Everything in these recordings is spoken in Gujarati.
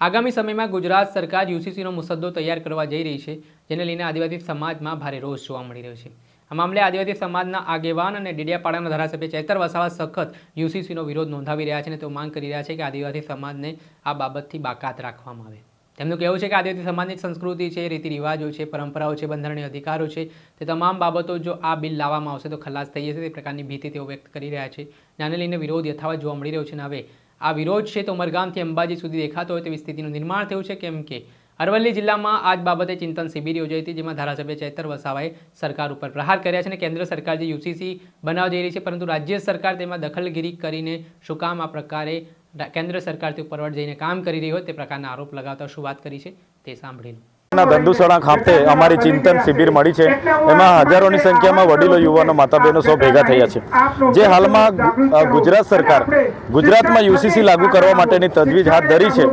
આગામી સમયમાં ગુજરાત સરકાર યુસીસીનો મુસદ્દો તૈયાર કરવા જઈ રહી છે, જેને લઈને આદિવાસી સમાજમાં ભારે રોષ જોવા મળી રહ્યો છે। આ મામલે આદિવાસી સમાજના આગેવાન અને ડેડિયાપાડાના ધારાસભ્ય ચૈતર વસાવા સખત યુસીસીનો વિરોધ નોંધાવી રહ્યા છે અને તેઓ માંગ કરી રહ્યા છે કે આદિવાસી સમાજને આ બાબતથી બાકાત રાખવામાં આવે। તેમનું કહેવું છે કે આદિવાસી સમાજની સંસ્કૃતિ છે, રીતિ રિવાજો છે, પરંપરાઓ છે, બંધારણીય અધિકારો છે, તે તમામ બાબતો જો આ બિલ લાવવામાં આવશે તો ખલાસ થઈ જશે, તે પ્રકારની ભીતિ તેઓ વ્યક્ત કરી રહ્યા છે। આને લઈને વિરોધ યથાવત જોવા મળી રહ્યો છે અને હવે આ વિરોધ છે તો ઉમરગામથી અંબાજી સુધી દેખાતો હોય તેવી સ્થિતિનું નિર્માણ થયું છે, કેમ કે અરવલ્લી જિલ્લામાં આ જ બાબતે ચિંતન શિબિર યોજાઈ હતી, જેમાં ધારાસભ્ય ચૈતર વસાવાએ સરકાર ઉપર પ્રહાર કર્યા છે અને કેન્દ્ર સરકાર જે યુસીસી બનાવવા જઈ રહી છે, પરંતુ રાજ્ય સરકાર તેમાં દખલગીરી કરીને શું કામ આ પ્રકારે કેન્દ્ર સરકાર તે ઉપર જઈને કામ કરી રહી હોય તે પ્રકારના આરોપ લગાવતા શું વાત કરી છે તે સાંભળી લો। ધંધુસણા ખાતે અમારી ચિંતન શિબિર મળી છે, એમાં હજારોની સંખ્યામાં વડીલો, યુવાનો, માતા બહેનો સૌ ભેગા થયા છે। જે હાલમાં ગુજરાત સરકાર ગુજરાતમાં યુસીસી લાગુ કરવા માટેની તજવીજ હાથ ધરી છે,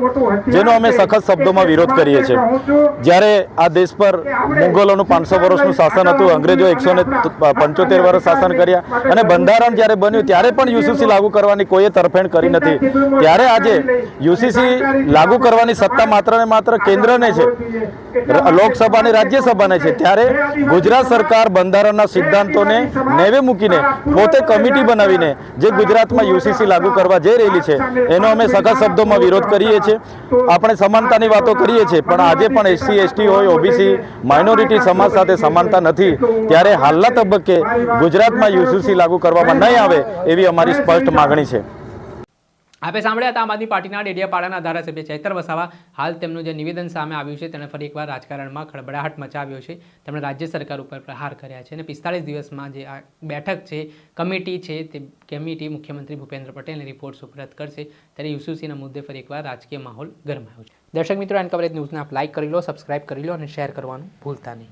જેનો અમે સખત શબ્દોમાં વિરોધ કરીએ છીએ। જ્યારે આ દેશ પર મુગલોનું 500 વર્ષનું શાસન હતું, અંગ્રેજો 175 વર્ષ શાસન કર્યા અને બંધારણ જ્યારે બન્યું ત્યારે પણ યુસીસી લાગુ કરવાની કોઈએ તરફેણ કરી નથી। ત્યારે આજે યુસીસી લાગુ કરવાની સત્તા માત્ર ને માત્ર કેન્દ્રને છે, લોકસભા અને રાજ્યસભાને છે। ત્યારે ગુજરાત સરકાર બંધારણના સિદ્ધાંતોને નેવે મૂકીને પોતે કમિટી બનાવીને જે ગુજરાતમાં યુસીસી લાગુ કરવા જઈ રહેલી છે, એનો અમે સખત શબ્દોમાં વિરોધ કરીએ છીએ। આપણે સમાનતાની વાતો કરીએ છીએ, પણ આજે પણ એસસી, એસટી હોય, ઓબીસી, માઇનોરિટી સમાજ સાથે સમાનતા નથી। ત્યારે હાલના તબક્કે ગુજરાતમાં યુસીસી લાગુ કરવામાં નહીં આવે એવી અમારી સ્પષ્ટ માગણી છે। આપે સાંભળ્યા હતા આમ આદમી પાર્ટીના ડેડિયાપાડાના ધારાસભ્ય ચૈતર વસાવા। હાલ તેમનું જે નિવેદન સામે આવ્યું છે તેણે ફરી એકવાર રાજકારણમાં ખળબળાહટ મચાવ્યો છે। તેમણે રાજ્ય સરકાર ઉપર પ્રહાર કર્યા છે અને 45 દિવસમાં જે આ બેઠક છે, કમિટી છે, તે કમિટી મુખ્યમંત્રી ભૂપેન્દ્ર પટેલને રિપોર્ટ સુપરત કરશે। ત્યારે યુસીસીના મુદ્દે ફરી એકવાર રાજકીય માહોલ ગરમાયો છે। દર્શક મિત્રો, એન કવરેજ ન્યૂઝને આપ લાઇક કરી લો, સબસ્ક્રાઇબ કરી લો અને શેર કરવાનું ભૂલતા નહીં।